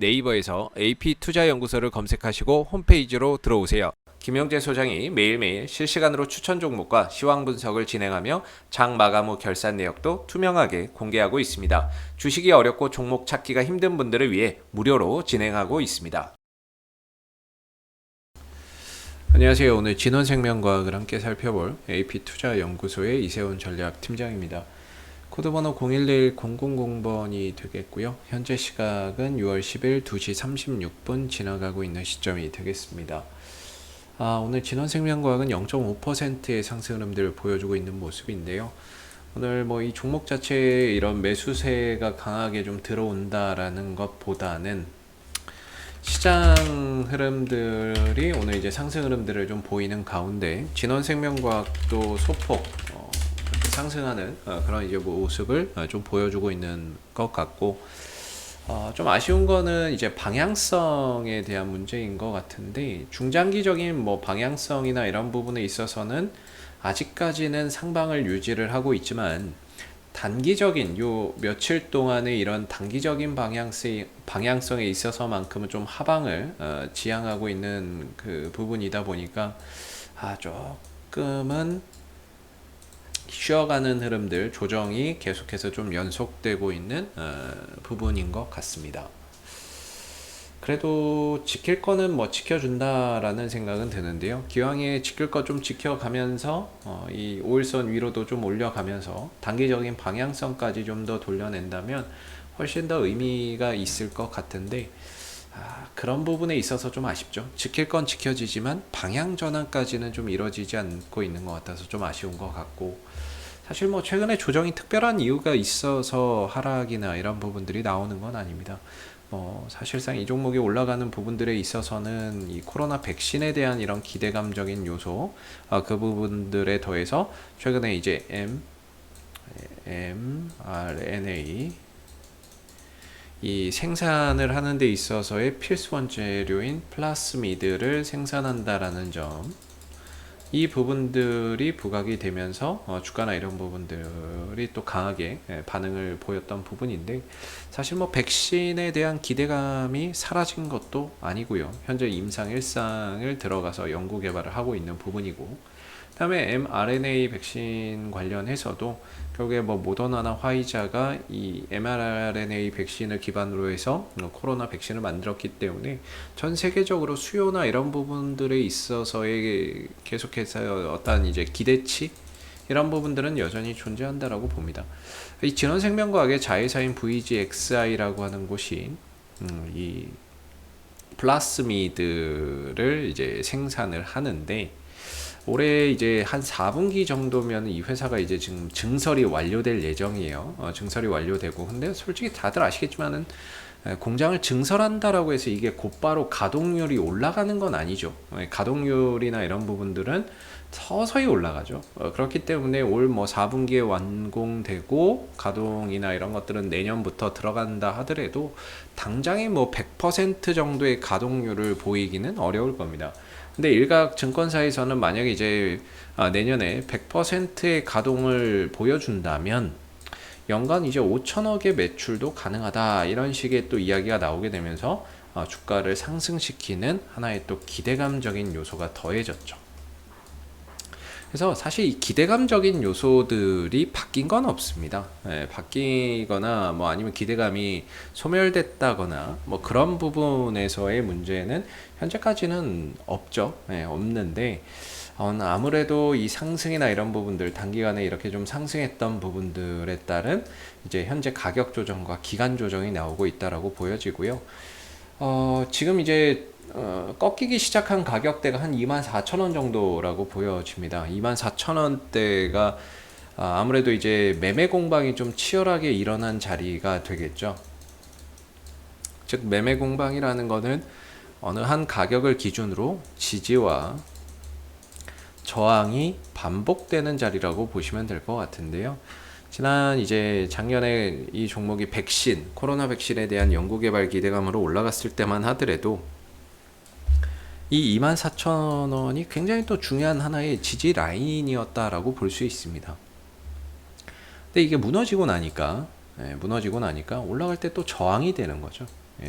네이버에서 AP투자연구소를 검색하시고 홈페이지로 들어오세요. 김영재 소장이 매일매일 실시간으로 추천 종목과 시황 분석을 진행하며 장 마감 후 결산 내역도 투명하게 공개하고 있습니다. 주식이 어렵고 종목 찾기가 힘든 분들을 위해 무료로 진행하고 있습니다. 안녕하세요. 오늘 진원생명과학을 함께 살펴볼 AP투자연구소의 이세훈 전략팀장입니다. 코드번호 011000번이 되겠고요. 현재 시각은 6월 10일 2시 36분 지나가고 있는 시점이 되겠습니다. 오늘 진원생명과학은 0.5%의 상승 흐름들을 보여주고 있는 모습인데요. 오늘 이 종목 자체에 이런 매수세가 강하게 좀 들어온다라는 것보다는 시장 흐름들이 오늘 이제 상승 흐름들을 좀 보이는 가운데 진원생명과학도 소폭 상승하는 그런 이제 모습을 좀 보여주고 있는 것 같고, 좀 아쉬운 거는 이제 방향성에 대한 문제인 것 같은데, 중장기적인 방향성이나 이런 부분에 있어서는 아직까지는 상방을 유지를 하고 있지만, 단기적인 요 며칠 동안의 이런 단기적인 방향성에 있어서만큼은 좀 하방을 지향하고 있는 그 부분이다 보니까 조금은 쉬어가는 흐름들, 조정이 계속해서 좀 연속되고 있는 부분인 것 같습니다. 그래도 지킬 거는 지켜준다라는 생각은 드는데요. 기왕에 지킬 거 좀 지켜가면서 이 5일선 위로도 좀 올려가면서 단기적인 방향성까지 좀 더 돌려낸다면 훨씬 더 의미가 있을 것 같은데, 그런 부분에 있어서 좀 아쉽죠. 지킬 건 지켜지지만 방향 전환까지는 좀 이루어지지 않고 있는 것 같아서 좀 아쉬운 것 같고, 사실 최근에 조정이 특별한 이유가 있어서 하락이나 이런 부분들이 나오는 건 아닙니다. 사실상 이 종목이 올라가는 부분들에 있어서는 이 코로나 백신에 대한 이런 기대감적인 요소, 그 부분들에 더해서 최근에 이제 mRNA 이 생산을 하는 데 있어서의 필수 원재료인 플라스미드를 생산한다라는 점, 이 부분들이 부각이 되면서 주가나 이런 부분들이 또 강하게 반응을 보였던 부분인데, 사실 백신에 대한 기대감이 사라진 것도 아니고요. 현재 임상 1상을 들어가서 연구 개발을 하고 있는 부분이고, 그 다음에 mRNA 백신 관련해서도 결국에 모더나나 화이자가 이 mRNA 백신을 기반으로 해서 코로나 백신을 만들었기 때문에 전 세계적으로 수요나 이런 부분들에 있어서의 계속해서 어떤 이제 기대치, 이런 부분들은 여전히 존재한다라고 봅니다. 이 진원생명과학의 자회사인 VGXI라고 하는 곳이 이 플라스미드를 이제 생산을 하는데, 올해 이제 한 4분기 정도면 이 회사가 이제 지금 증설이 완료될 예정이에요. 증설이 완료되고, 근데 솔직히 다들 아시겠지만은 공장을 증설한다라고 해서 이게 곧바로 가동률이 올라가는 건 아니죠. 가동률이나 이런 부분들은 서서히 올라가죠. 그렇기 때문에 올 4분기에 완공되고 가동이나 이런 것들은 내년부터 들어간다 하더라도 당장에 100% 정도의 가동률을 보이기는 어려울 겁니다. 근데 일각 증권사에서는 만약에 이제 내년에 100%의 가동을 보여준다면 연간 이제 5천억의 매출도 가능하다, 이런 식의 또 이야기가 나오게 되면서 주가를 상승시키는 하나의 또 기대감적인 요소가 더해졌죠. 그래서 사실 이 기대감적인 요소들이 바뀐 건 없습니다. 바뀌거나 아니면 기대감이 소멸됐다거나 그런 부분에서의 문제는 현재까지는 없죠. 없는데, 아무래도 이 상승이나 이런 부분들, 단기간에 이렇게 좀 상승했던 부분들에 따른 이제 현재 가격 조정과 기간 조정이 나오고 있다라고 보여지고요. 지금 이제 꺾이기 시작한 가격대가 한 24,000원 정도라고 보여집니다. 24,000원대가 아무래도 이제 매매 공방이 좀 치열하게 일어난 자리가 되겠죠. 즉 매매 공방이라는 거는 어느 한 가격을 기준으로 지지와 저항이 반복되는 자리라고 보시면 될 것 같은데요. 지난 이제 작년에 이 종목이 코로나 백신에 대한 연구개발 기대감으로 올라갔을 때만 하더라도 이 24,000원이 굉장히 또 중요한 하나의 지지 라인이었다라고 볼 수 있습니다. 근데 이게 무너지고 나니까 올라갈 때 또 저항이 되는 거죠.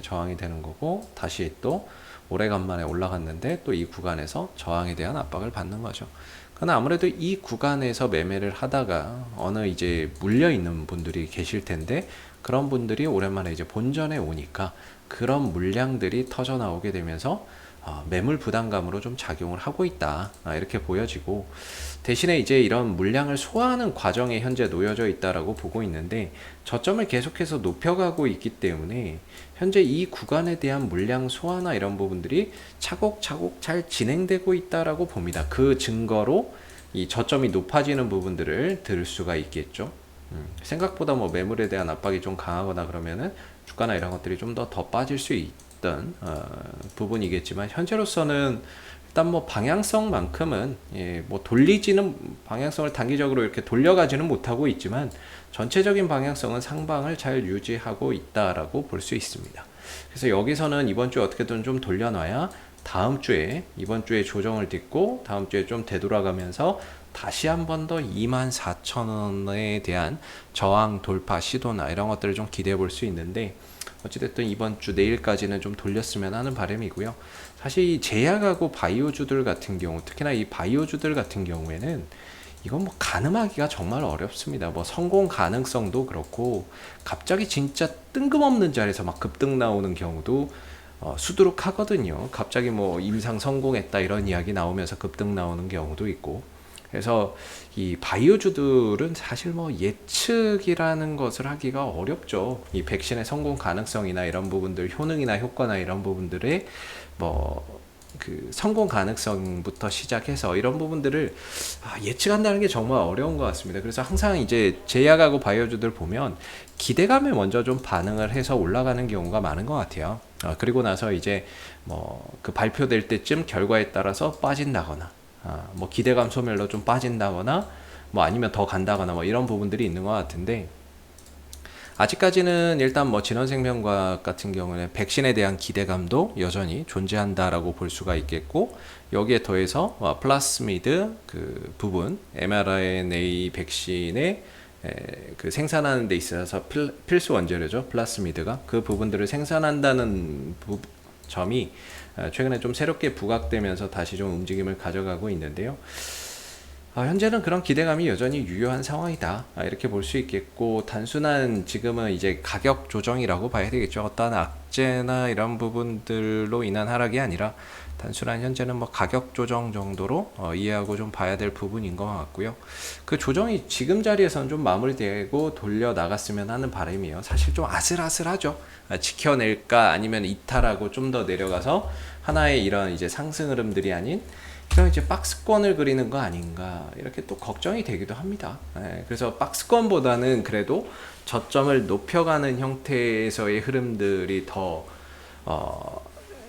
저항이 되는 거고, 다시 또 오래간만에 올라갔는데 또 이 구간에서 저항에 대한 압박을 받는 거죠. 그러나 아무래도 이 구간에서 매매를 하다가 어느 이제 물려 있는 분들이 계실 텐데, 그런 분들이 오랜만에 이제 본전에 오니까 그런 물량들이 터져 나오게 되면서 매물 부담감으로 좀 작용을 하고 있다, 이렇게 보여지고, 대신에 이제 이런 물량을 소화하는 과정에 현재 놓여져 있다라고 보고 있는데, 저점을 계속해서 높여가고 있기 때문에 현재 이 구간에 대한 물량 소화나 이런 부분들이 차곡차곡 잘 진행되고 있다라고 봅니다. 그 증거로 이 저점이 높아지는 부분들을 들 수가 있겠죠. 생각보다 뭐 매물에 대한 압박이 좀 강하거나 그러면은 주가나 이런 것들이 좀 더 빠질 수 있던 부분이겠지만, 현재로서는 일단 뭐 방향성만큼은 뭐 돌리지는, 방향성을 단기적으로 이렇게 돌려가지는 못하고 있지만 전체적인 방향성은 상방을 잘 유지하고 있다라고 볼 수 있습니다. 그래서 여기서는 이번 주에 어떻게든 좀 돌려놔야 다음 주에, 이번 주에 조정을 딛고 다음 주에 좀 되돌아가면서 다시 한 번 더 24,000원에 대한 저항 돌파 시도나 이런 것들을 좀 기대해 볼 수 있는데, 어찌됐든 이번 주 내일까지는 좀 돌렸으면 하는 바람이고요. 사실 이 제약하고 바이오주들 같은 경우, 특히나 이 바이오주들 같은 경우에는 이건 뭐 가늠하기가 정말 어렵습니다. 뭐 성공 가능성도 그렇고, 갑자기 진짜 뜬금없는 자리에서 막 급등 나오는 경우도 수두룩하거든요. 갑자기 뭐 임상 성공했다 이런 이야기 나오면서 급등 나오는 경우도 있고, 그래서 이 바이오주들은 사실 뭐 예측이라는 것을 하기가 어렵죠. 이 백신의 성공 가능성이나 이런 부분들, 효능이나 효과나 이런 부분들의 뭐 그 성공 가능성부터 시작해서 이런 부분들을 예측한다는 게 정말 어려운 것 같습니다. 그래서 항상 이제 제약하고 바이오주들 보면 기대감에 먼저 좀 반응을 해서 올라가는 경우가 많은 것 같아요. 그리고 나서 이제 뭐 그 발표될 때쯤 결과에 따라서 빠진다거나, 뭐 기대감 소멸로 좀 빠진다거나, 뭐 아니면 더 간다거나, 뭐 이런 부분들이 있는 것 같은데, 아직까지는 일단 뭐 진원생명과학 같은 경우는 백신에 대한 기대감도 여전히 존재한다라고 볼 수가 있겠고, 여기에 더해서 플라스미드 그 부분, mRNA 백신의 그 생산하는 데 있어서 필수 원재료죠, 플라스미드가. 그 부분들을 생산한다는 점이 최근에 좀 새롭게 부각되면서 다시 좀 움직임을 가져가고 있는데요. 현재는 그런 기대감이 여전히 유효한 상황이다, 이렇게 볼 수 있겠고, 단순한 지금은 이제 가격 조정이라고 봐야 되겠죠. 어떠한 악재나 이런 부분들로 인한 하락이 아니라 단순한 현재는 뭐 가격 조정 정도로 이해하고 좀 봐야 될 부분인 것 같고요. 그 조정이 지금 자리에서는 좀 마무리되고 돌려 나갔으면 하는 바람이에요. 사실 좀 아슬아슬하죠. 지켜낼까 아니면 이탈하고 좀 더 내려가서 하나의 이런 이제 상승 흐름들이 아닌 그럼 이제 박스권을 그리는 거 아닌가, 이렇게 또 걱정이 되기도 합니다. 그래서 박스권보다는 그래도 저점을 높여가는 형태에서의 흐름들이 더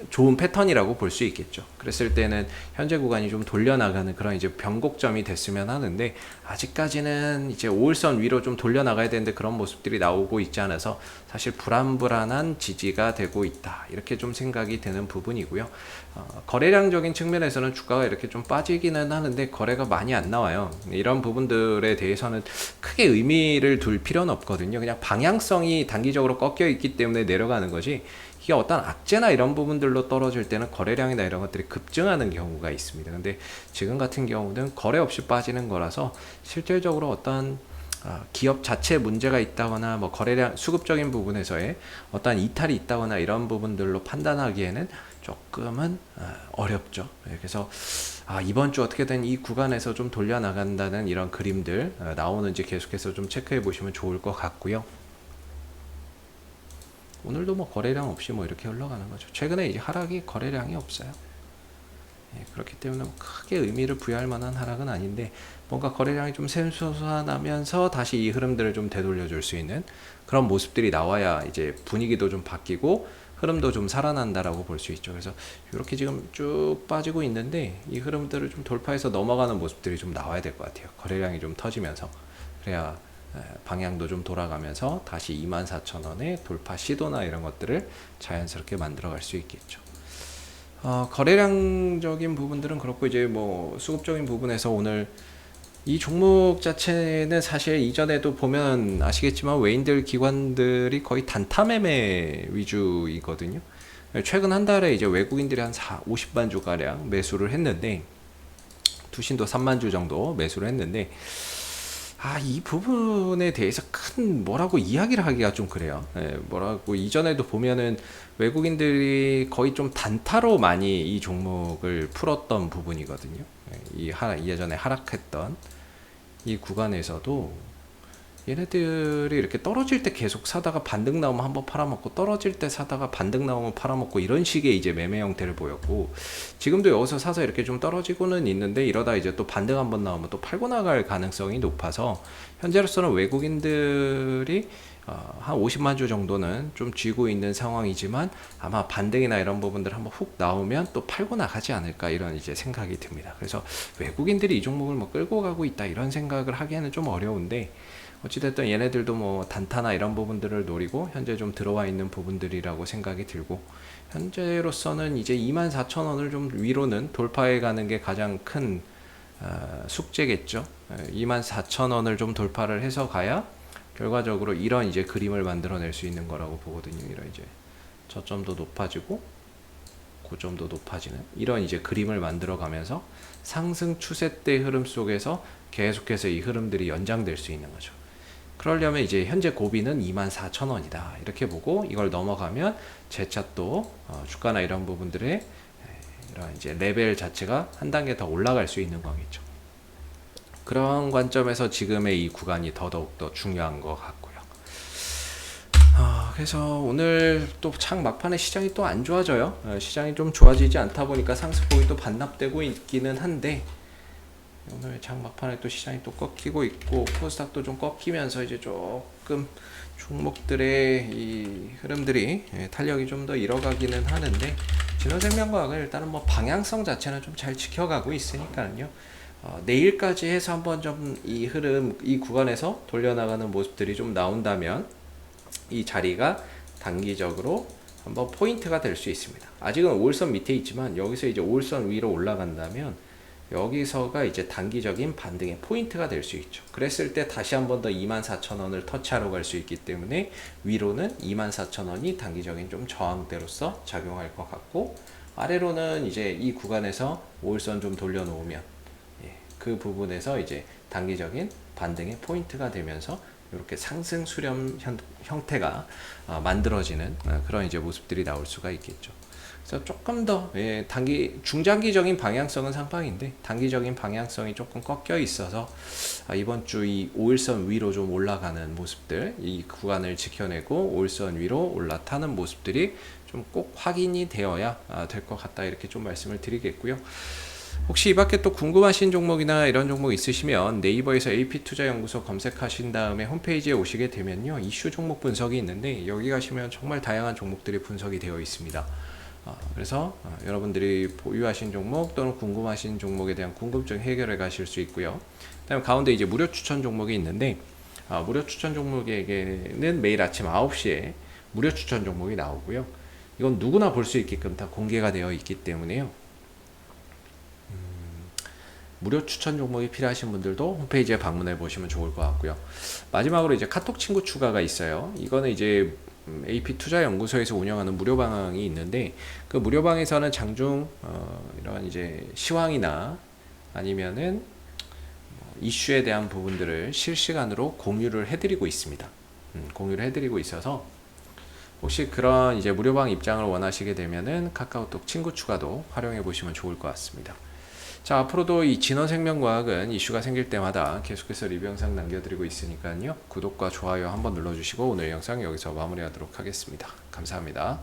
좋은 패턴이라고 볼 수 있겠죠. 그랬을 때는 현재 구간이 좀 돌려나가는 그런 이제 변곡점이 됐으면 하는데, 아직까지는 이제 5일선 위로 좀 돌려나가야 되는데 그런 모습들이 나오고 있지 않아서 사실 불안불안한 지지가 되고 있다, 이렇게 좀 생각이 되는 부분이고요. 거래량적인 측면에서는 주가가 이렇게 좀 빠지기는 하는데 거래가 많이 안 나와요. 이런 부분들에 대해서는 크게 의미를 둘 필요는 없거든요. 그냥 방향성이 단기적으로 꺾여 있기 때문에 내려가는 거지, 이게 어떤 악재나 이런 부분들로 떨어질 때는 거래량이나 이런 것들이 급증하는 경우가 있습니다. 근데 지금 같은 경우는 거래 없이 빠지는 거라서 실질적으로 어떤 기업 자체에 문제가 있다거나 뭐 거래량 수급적인 부분에서의 어떤 이탈이 있다거나 이런 부분들로 판단하기에는 조금은 어렵죠. 그래서 이번 주 어떻게든 이 구간에서 좀 돌려나간다는 이런 그림들 나오는지 계속해서 좀 체크해 보시면 좋을 것 같고요. 오늘도 뭐 거래량 없이 뭐 이렇게 흘러가는 거죠. 최근에 이제 하락이 거래량이 없어요. 그렇기 때문에 크게 의미를 부여할 만한 하락은 아닌데, 뭔가 거래량이 좀 샘솟아나면서 다시 이 흐름들을 좀 되돌려 줄 수 있는 그런 모습들이 나와야 이제 분위기도 좀 바뀌고 흐름도 좀 살아난다라고 볼 수 있죠. 그래서 이렇게 지금 쭉 빠지고 있는데 이 흐름들을 좀 돌파해서 넘어가는 모습들이 좀 나와야 될 것 같아요. 거래량이 좀 터지면서, 그래야 방향도 좀 돌아가면서 다시 24,000원의 돌파 시도나 이런 것들을 자연스럽게 만들어갈 수 있겠죠. 거래량적인 부분들은 그렇고, 이제 뭐 수급적인 부분에서 오늘 이 종목 자체는 사실 이전에도 보면 아시겠지만 외인들 기관들이 거의 단타 매매 위주이거든요. 최근 한 달에 이제 외국인들이 한 50만 주 가량 매수를 했는데, 투신도 3만 주 정도 매수를 했는데, 이 부분에 대해서 큰 뭐라고 이야기를 하기가 좀 그래요. 뭐라고 이전에도 보면은 외국인들이 거의 좀 단타로 많이 이 종목을 풀었던 부분이거든요. 예전에 하락했던 이 구간에서도 얘네들이 이렇게 떨어질 때 계속 사다가 반등 나오면 한번 팔아먹고, 떨어질 때 사다가 반등 나오면 팔아먹고, 이런 식의 이제 매매 형태를 보였고, 지금도 여기서 사서 이렇게 좀 떨어지고는 있는데, 이러다 이제 또 반등 한번 나오면 또 팔고 나갈 가능성이 높아서 현재로서는 외국인들이 한 50만 주 정도는 좀 쥐고 있는 상황이지만, 아마 반등이나 이런 부분들 한번 훅 나오면 또 팔고 나가지 않을까, 이런 이제 생각이 듭니다. 그래서 외국인들이 이 종목을 뭐 끌고 가고 있다 이런 생각을 하기에는 좀 어려운데, 어찌됐든 얘네들도 뭐 단타나 이런 부분들을 노리고 현재 좀 들어와 있는 부분들이라고 생각이 들고, 현재로서는 이제 24,000원을 좀 위로는 돌파해 가는 게 가장 큰 숙제겠죠. 24,000원을 좀 돌파를 해서 가야 결과적으로 이런 이제 그림을 만들어낼 수 있는 거라고 보거든요. 이런 이제 저점도 높아지고 고점도 높아지는 이런 이제 그림을 만들어 가면서 상승 추세대 흐름 속에서 계속해서 이 흐름들이 연장될 수 있는 거죠. 그러려면 이제 현재 고비는 24,000원이다 이렇게 보고, 이걸 넘어가면 재차 또 주가나 이런 부분들의 이런 이제 레벨 자체가 한 단계 더 올라갈 수 있는 거겠죠. 그런 관점에서 지금의 이 구간이 더더욱 중요한 것 같고요. 그래서 오늘 또 창 막판에 시장이 또 안 좋아져요. 시장이 좀 좋아지지 않다 보니까 상승폭이 또 반납되고 있기는 한데, 오늘 장 막판에 또 시장이 또 꺾이고 있고, 코스닥도 좀 꺾이면서 이제 조금 종목들의 이 흐름들이 탄력이 좀 더 잃어가기는 하는데, 진원생명과학은 일단은 뭐 방향성 자체는 좀 잘 지켜가고 있으니까요. 내일까지 해서 한번 좀 이 흐름, 이 구간에서 돌려나가는 모습들이 좀 나온다면 이 자리가 단기적으로 한번 포인트가 될 수 있습니다. 아직은 5일선 밑에 있지만 여기서 이제 5일선 위로 올라간다면 여기서가 이제 단기적인 반등의 포인트가 될 수 있죠. 그랬을 때 다시 한 번 더 24,000원을 터치하러 갈 수 있기 때문에 위로는 24,000원이 단기적인 좀 저항대로서 작용할 것 같고, 아래로는 이제 이 구간에서 5일선 좀 돌려놓으면 그 부분에서 이제 단기적인 반등의 포인트가 되면서 이렇게 상승 수렴 형태가 만들어지는 그런 이제 모습들이 나올 수가 있겠죠. 그래서 조금 더 중장기적인 방향성은 상방인데 단기적인 방향성이 조금 꺾여 있어서 이번 주 이 5일선 위로 좀 올라가는 모습들, 이 구간을 지켜내고 5일선 위로 올라타는 모습들이 좀 꼭 확인이 되어야 될 것 같다, 이렇게 좀 말씀을 드리겠고요. 혹시 이 밖에 또 궁금하신 종목이나 이런 종목 있으시면 네이버에서 AP투자연구소 검색하신 다음에 홈페이지에 오시게 되면요, 이슈 종목 분석이 있는데 여기 가시면 정말 다양한 종목들이 분석이 되어 있습니다. 그래서 여러분들이 보유하신 종목 또는 궁금하신 종목에 대한 궁금증 해결해 가실 수 있고요. 그다음에 가운데 이제 무료 추천 종목이 있는데 무료 추천 종목에게는 매일 아침 9시에 무료 추천 종목이 나오고요. 이건 누구나 볼 수 있게끔 다 공개가 되어 있기 때문에요. 무료 추천 종목이 필요하신 분들도 홈페이지에 방문해 보시면 좋을 것 같고요. 마지막으로 이제 카톡 친구 추가가 있어요. 이거는 이제 AP투자연구소에서 운영하는 무료방이 있는데, 그 무료방에서는 장중 이런 이제 시황이나 아니면은 이슈에 대한 부분들을 실시간으로 공유를 해드리고 있습니다. 공유를 해드리고 있어서 혹시 그런 이제 무료방 입장을 원하시게 되면은 카카오톡 친구 추가도 활용해 보시면 좋을 것 같습니다. 자, 앞으로도 이 진원생명과학은 이슈가 생길 때마다 계속해서 리뷰 영상 남겨드리고 있으니까요. 구독과 좋아요 한번 눌러주시고 오늘 영상 여기서 마무리하도록 하겠습니다. 감사합니다.